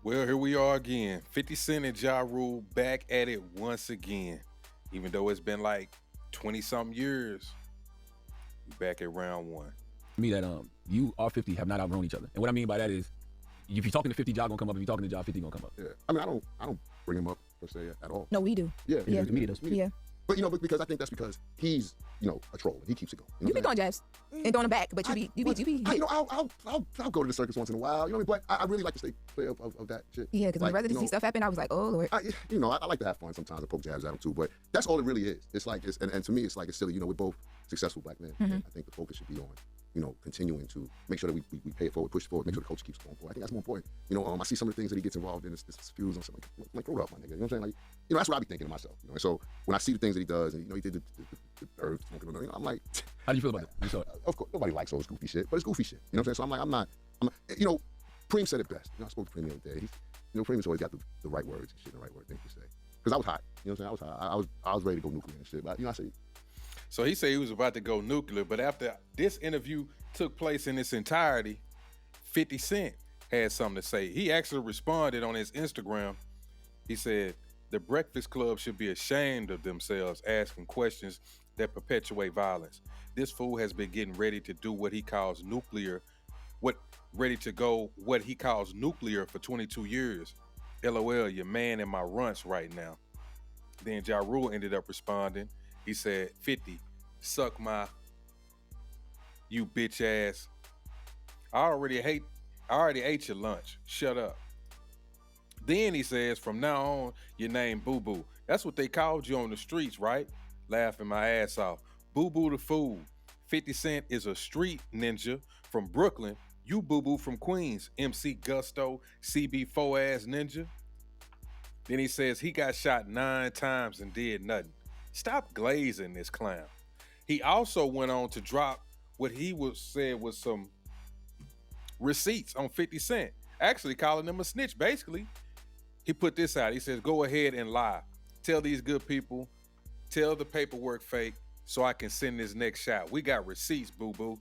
Well, here we are again. 50 Cent and Ja Rule back at it once again. Even though it's been like 20-something years, we back at round one. Me that you are 50 have not outgrown each other. And what I mean by that is, if you're talking to 50, Ja gonna come up. If you're talking to Ja, 50 gonna come up. Yeah. I mean, I don't bring him up per se at all. No, we do. Yeah. Yeah. To me, it does. Yeah. But because I think that's because he's a troll and he keeps it going. You be throwing jabs and throwing them back, but you be. I'll go to the circus once in a while. You know what I mean? But I really like to stay clear of that shit. Yeah, because whenever see stuff happen, I was like, oh Lord. I like to have fun sometimes and poke jabs at him too. But that's all it really is. It's like and to me it's like it's silly. We're both successful black men. Mm-hmm. I think the focus should be on continuing to make sure that we pay it forward, push it forward, make sure the culture keeps going forward. I think that's more important. I see some of the things that he gets involved in, this fuse on something like grow up, my nigga. You know what I'm saying? Like, that's what I be thinking to myself. And so when I see the things that he does, and he did the earth smoking, I'm like, how do you feel about that? Of course, nobody likes all this goofy shit, but it's goofy shit. You know what I'm saying? So I'm not. Preem said it best. I spoke to Preem the other day. Preem's always got the right words and shit, the right word thing to say. Because I was hot. You know what I'm saying? I was hot. I was ready to go nuclear and shit. But I say. So he said he was about to go nuclear, but after this interview took place in its entirety, 50 Cent had something to say. He actually responded on his Instagram. He said, "The Breakfast Club should be ashamed of themselves asking questions that perpetuate violence. This fool has been getting ready to do what he calls nuclear for 22 years. LOL, your man in my runts right now." Then Ja Rule ended up responding. He said, 50, suck my, you bitch ass. I already ate your lunch. Shut up. Then he says, from now on, your name Boo Boo. That's what they called you on the streets, right? Laughing my ass off. Boo Boo the fool. 50 Cent is a street ninja from Brooklyn. You Boo Boo from Queens. MC Gusto, CB4 ass ninja. Then he says he got shot 9 times and did nothing. Stop glazing this clown. He also went on to drop what he said was some receipts on 50 Cent, actually calling him a snitch. Basically, he put this out. He says, go ahead and lie. Tell these good people, tell the paperwork fake so I can send this next shot. We got receipts, boo-boo.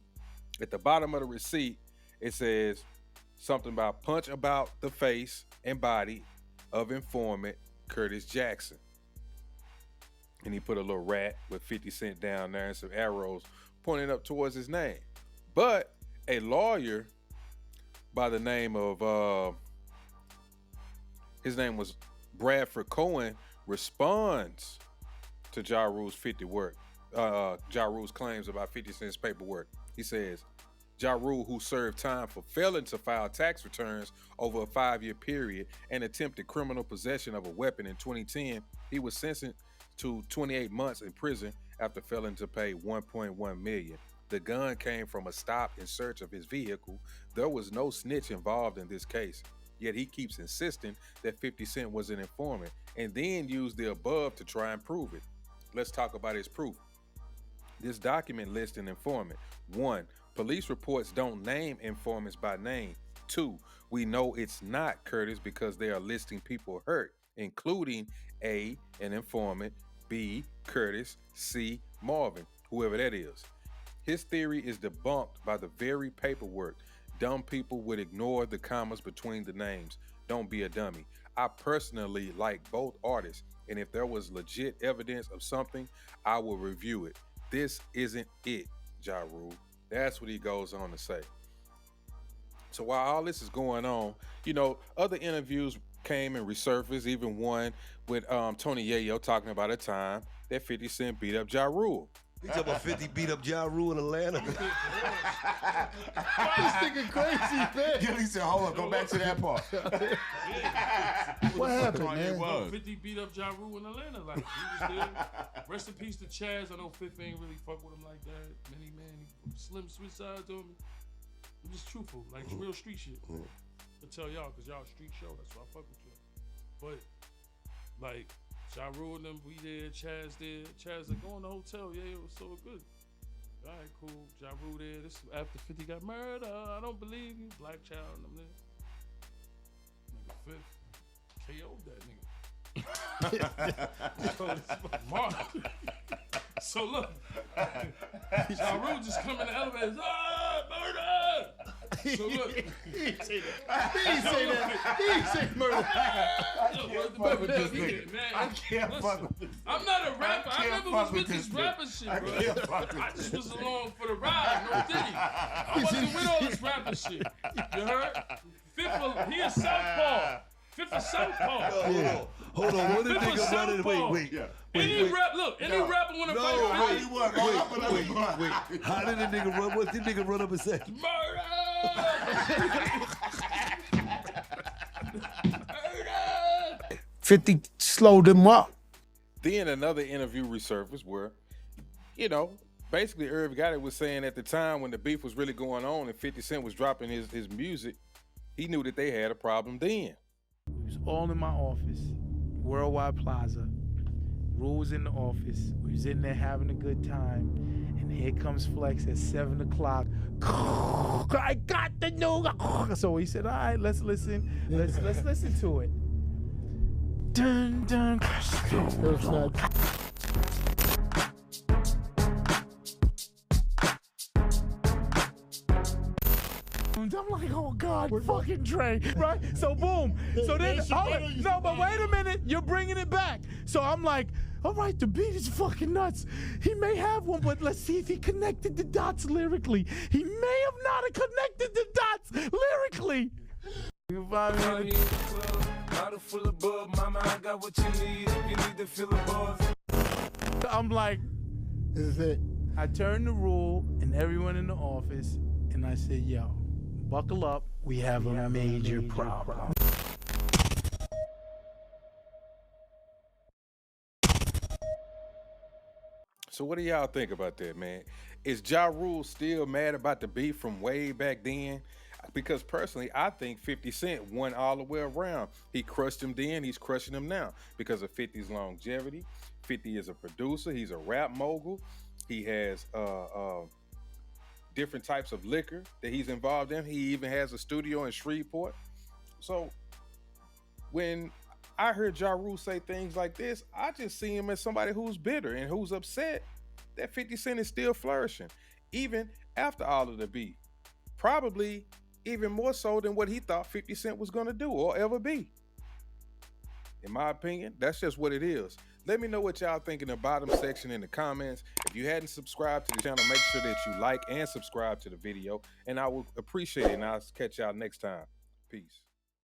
At the bottom of the receipt, it says something about punch about the face and body of informant Curtis Jackson. And he put a little rat with 50 Cent down there and some arrows pointing up towards his name. But a lawyer by the name of, his name was Bradford Cohen, responds to Ja Rule's Ja Rule's claims about 50 Cent's paperwork. He says, Ja Rule, who served time for failing to file tax returns over a 5-year period and attempted criminal possession of a weapon in 2010, he was sentenced to 28 months in prison after failing to pay $1.1 million. The gun came from a stop and search of his vehicle. There was no snitch involved in this case. Yet he keeps insisting that 50 Cent was an informant and then used the above to try and prove it. Let's talk about his proof. This document lists an informant. 1. Police reports don't name informants by name. 2. We know it's not Curtis because they are listing people hurt, including A, an informant, B, Curtis, C, Marvin, whoever that is. His theory is debunked by the very paperwork. Dumb people would ignore the commas between the names. Don't be a dummy. I personally like both artists, and if there was legit evidence of something, I will review it. This isn't it, Ja Rule. That's what he goes on to say. So while all this is going on, other interviews came and resurfaced, even one with Tony Yayo talking about a time that 50 Cent beat up Ja Rule. He talking about 50 beat up Ja Rule in Atlanta. This nigga crazy, man. Gilly said, hold on, go back to that part. What happened, man? 50 beat up Ja Rule in Atlanta. Like, he was there. Rest in peace to Chaz. I know 50 ain't really fuck with him like that. Many man, Slim switch sides on me. I'm just truthful, like real street shit. To tell y'all, cause y'all a street show, that's why I fuck with you. But like Ja Rule and them, we there, Chaz there. Chaz like, go in the hotel, yeah, it was so good. All right, cool. Ja Rule there. This after 50 got murdered. I don't believe you. Black Child and them there. Nigga 5th KO'd that nigga. Mark. So look, Ja Rule just come in the elevator. Murder! So look, He ain't say that. He ain't say that. He ain't say murder. I can't fuck with this. I'm not a rapper. I can't never fuck was with with this this rapper shit, I bro. can't fuck with I this. just was along for the ride, no diddy. I wasn't with all this rapper shit. You heard? He is Southpaw. Fifth of Southpaw. Hold on. What did Fifth of nigga running? Southpaw. Wait. Any rapper want to fight 50? Wait. How did the nigga run? What did the nigga run up and say? Murder! 50 slowed him up. Then another interview resurfaced where, you know, basically Irv Gotti was saying at the time when the beef was really going on and 50 Cent was dropping his music, he knew that they had a problem then. We was all in my office, Worldwide Plaza. Rule was in the office. We was in there having a good time. And here comes Flex at 7 o'clock. I got the news. So he said, all right, let's listen. Let's listen to it. Dun, dun. I'm like, oh God, fucking Dre, right? So boom. So then, no, but wait a minute, you're bringing it back. So I'm like, all right, the beat is fucking nuts. He may have one, but let's see if he connected the dots lyrically. He may have not connected the dots lyrically. You find me? Bottle full of bub, mama, I got what you need. If you need to feel the buzz. I'm like, this is it. I turned to Rule and everyone in the office, and I said, yo, buckle up, we have a major problem. So what do y'all think about that, man? Is Ja Rule still mad about the beef from way back then? Because personally, I think 50 Cent won all the way around. He crushed him then, he's crushing him now because of 50's longevity. 50 is a producer, he's a rap mogul. He has different types of liquor that he's involved in. He even has a studio in Shreveport. So when I heard Ja Rule say things like this, I just see him as somebody who's bitter and who's upset that 50 Cent is still flourishing, even after all of the beef. Probably even more so than what he thought 50 Cent was gonna do or ever be. In my opinion, that's just what it is. Let me know what y'all think in the bottom section in the comments. If you hadn't subscribed to the channel, make sure that you like and subscribe to the video, and I will appreciate it, and I'll catch y'all next time. Peace.